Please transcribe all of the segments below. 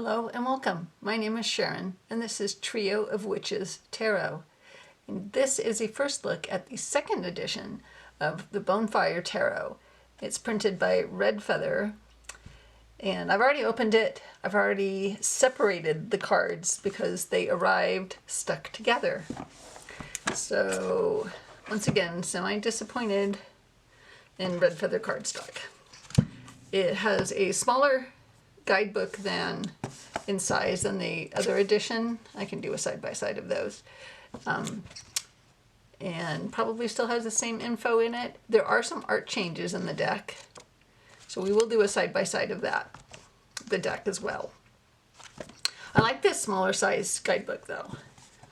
Hello and welcome. My name is Sharon and this is Trio.of.Witches Tarot. And this is a first look at the second edition of the Bonefire Tarot. It's printed by Red Feather and I've already opened it. I've already separated the cards because they arrived stuck together. So once again, semi-disappointed in Red Feather cardstock. It has a smaller guidebook than in size than the other edition. I can do a side-by-side of those. And probably still has the same info in it. There are some art changes in the deck, so we will do a side-by-side of that, the deck as well. I like this smaller size guidebook though.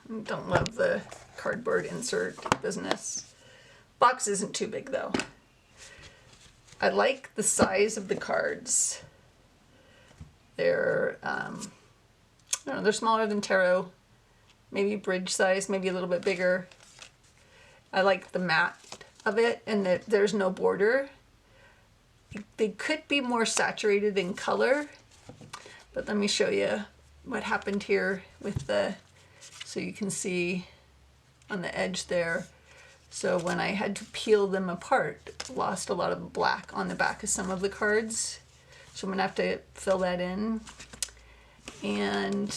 I don't love the cardboard insert business. Box isn't too big though. I like the size of the cards. They're, I don't know, they're smaller than tarot, maybe bridge size, maybe a little bit bigger. I like the matte of it and that there's no border. They could be more saturated in color, but let me show you what happened here with the, so you can see on the edge there. So when I had to peel them apart, lost a lot of black on the back of some of the cards. So I'm gonna have to fill that in. And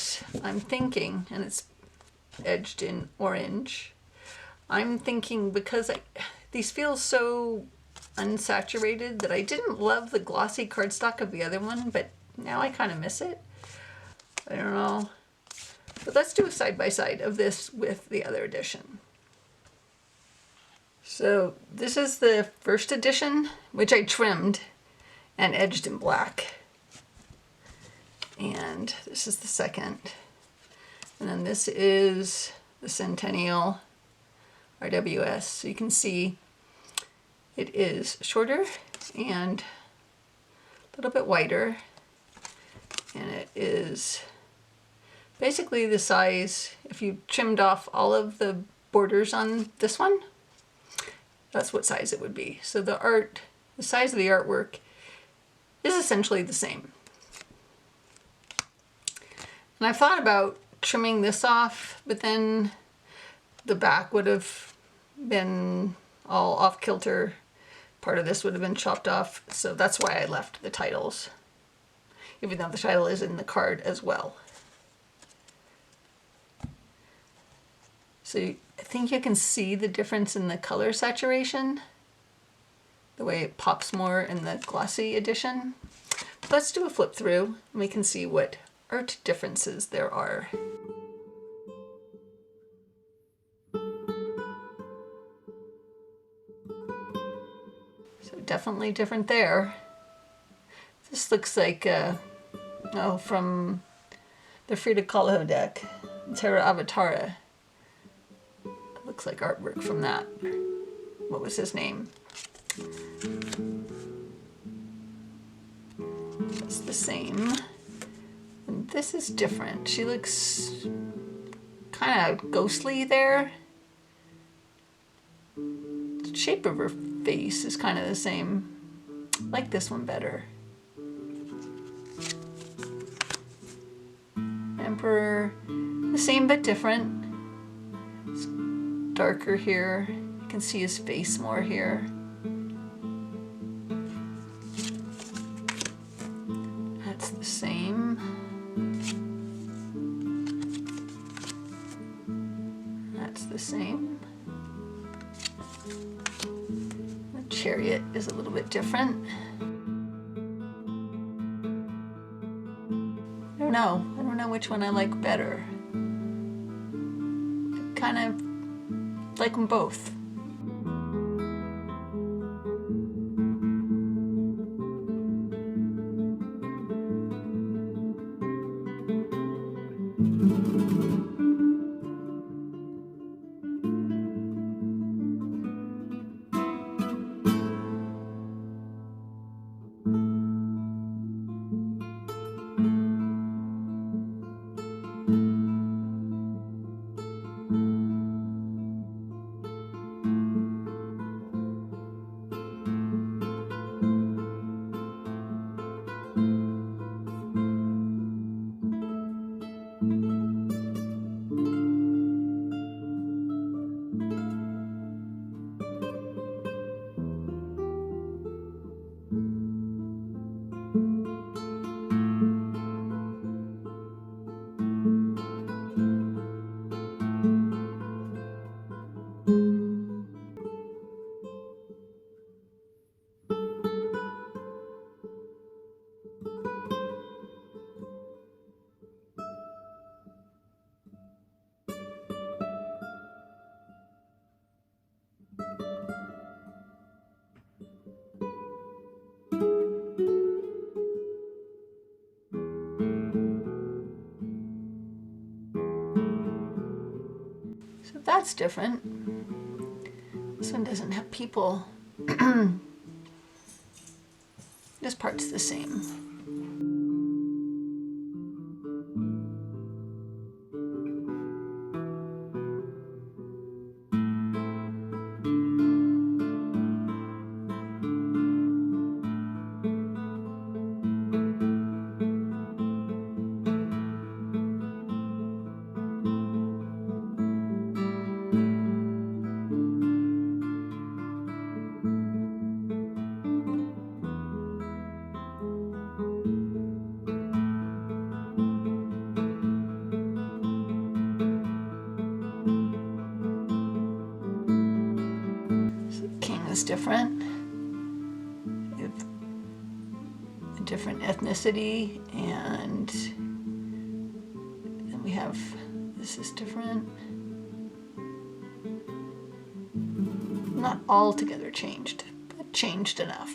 I'm thinking, and it's edged in orange, I'm thinking because these feel so unsaturated that I didn't love the glossy cardstock of the other one, but now I kind of miss it. I don't know. But let's do a side-by-side of this with the other edition. So this is the first edition, which I trimmed and edged in black. And this is the second. And then this is the Centennial RWS. So you can see it is shorter and a little bit wider. And it is basically the size, if you trimmed off all of the borders on this one, that's what size it would be. So the art, the size of the artwork is essentially the same. And I thought about trimming this off, but then the back would have been all off kilter. Part of this would have been chopped off. So that's why I left the titles, even though the title is in the card as well. So I think you can see the difference in the color saturation, the way it pops more in the glossy edition. Let's do a flip through and we can see what art differences there are. So definitely different there. This looks like, from the Frida Kahlo deck, Terra Avatara. Looks like artwork from that. What was his name? It's the same. And this is different. She looks kind of ghostly there. The shape of her face is kind of the same. I like this one better. Emperor, the same but different. It's darker here. You can see his face more here. That's the same. That's the same. The chariot is a little bit different. I don't know which one I like better. I kind of like them both. that's different. This one doesn't have people. This part's the same. Is different. We have a different ethnicity, and then we have this is different. Not altogether changed, but changed enough.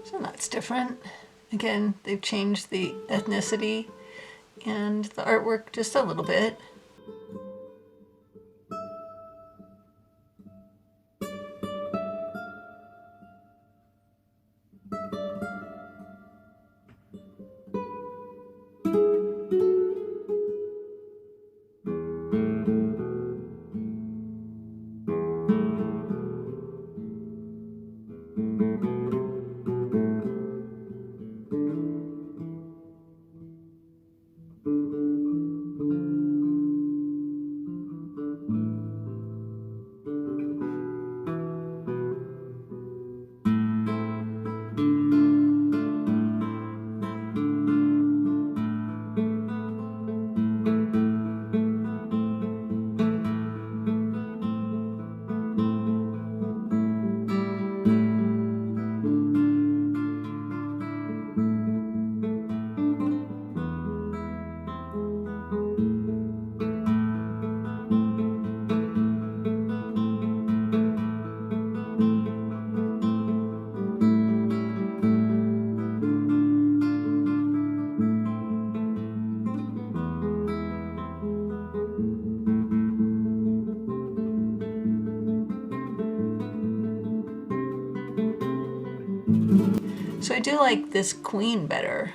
So that's different. Again, they've changed the ethnicity and the artwork just a little bit. So I do like this queen better.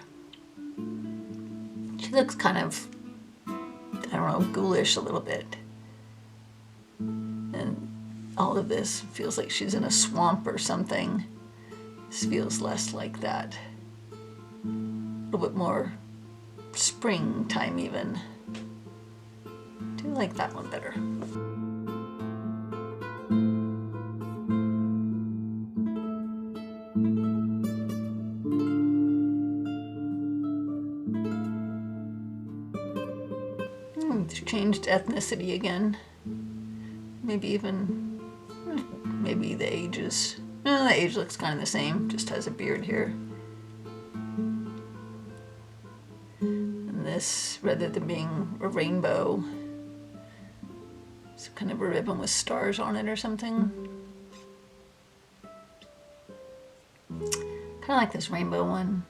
She looks kind of, I don't know, ghoulish a little bit. And all of this feels like she's in a swamp or something. This feels less like that. A little bit more springtime even. I do like that one better. Changed ethnicity again. Maybe even, maybe the age is, no, the age looks kind of the same, just has a beard here. And this, rather than being a rainbow, it's kind of a ribbon with stars on it or something. Kind of like this rainbow one.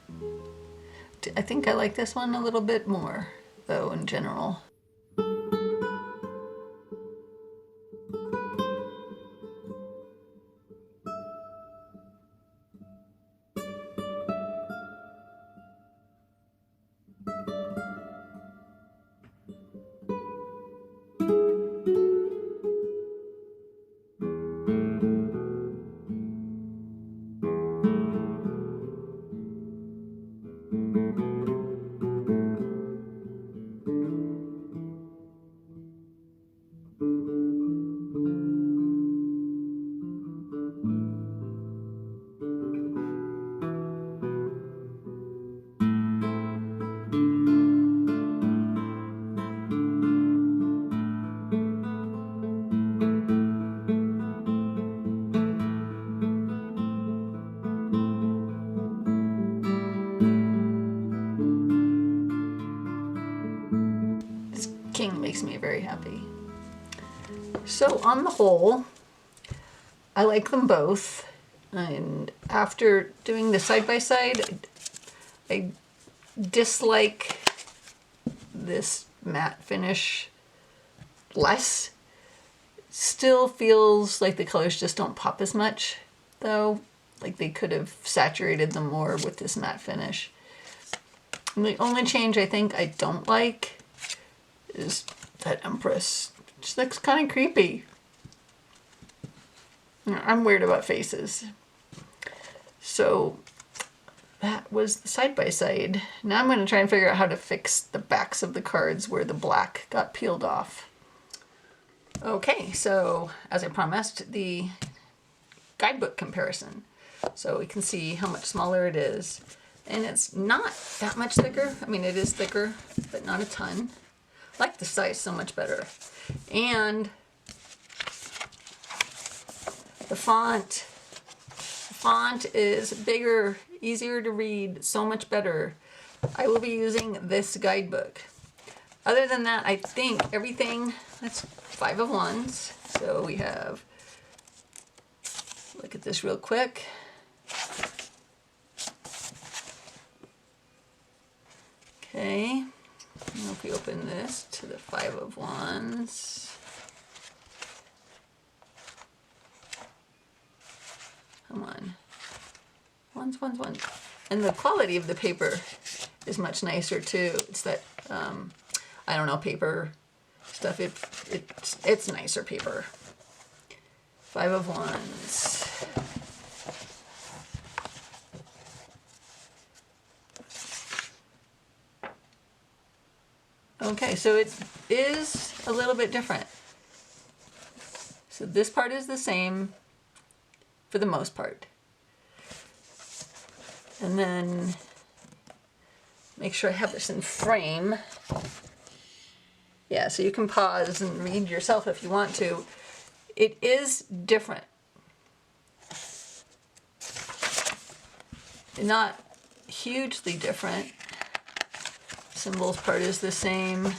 I think I like this one a little bit more, though, in general. makes me very happy. So on the whole, I like them both. And after doing the side-by-side, I dislike this matte finish less. Still feels like the colors just don't pop as much, though. Like they could have saturated them more with this matte finish. And the only change I think I don't like is that Empress. It just looks kind of creepy. I'm weird about faces. So that was the side-by-side. Now I'm going to try and figure out how to fix the backs of the cards where the black got peeled off. Okay, so as I promised, the guidebook comparison. So we can see how much smaller it is. And it's not that much thicker. I mean, it is thicker, but not a ton. I like the size so much better. And the font is bigger, easier to read, so much better. I will be using this guidebook. Other than that, I think everything, that's 5 of Wands. So we have, look at this real quick. Okay, now if we open this to the 5 of Wands. Come on. Wands. And the quality of the paper is much nicer too. It's that, I don't know, paper stuff. It's nicer paper. 5 of Wands. Okay, so it is a little bit different. So this part is the same for the most part. And then make sure I have this in frame. Yeah, so you can pause and read yourself if you want to. It is different. Not hugely different. Symbols part is the same.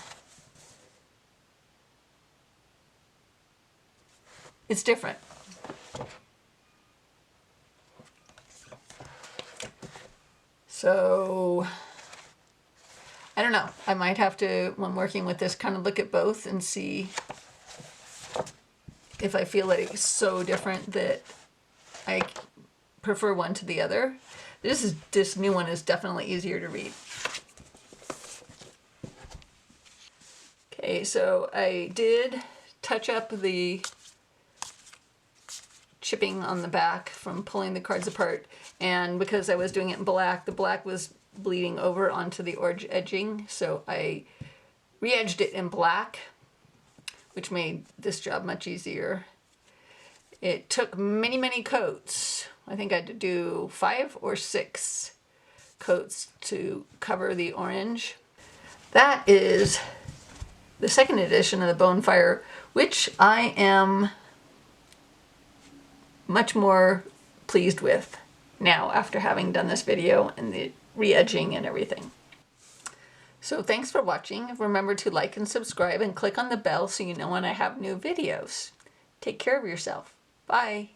It's different. So, I don't know. I might have to, when working with this, kind of look at both and see if I feel like it's so different that I prefer one to the other. This new one is definitely easier to read. Okay, so I did touch up the chipping on the back from pulling the cards apart, and because I was doing it in black, the black was bleeding over onto the orange edging, so I re-edged it in black, which made this job much easier. It took many coats. I think I had to do 5 or 6 coats to cover the orange. That is the second edition of the Bonefire, which I am much more pleased with now after having done this video and the re-edging and everything. So thanks for watching. Remember to like and subscribe and click on the bell so you know when I have new videos. Take care of yourself. Bye.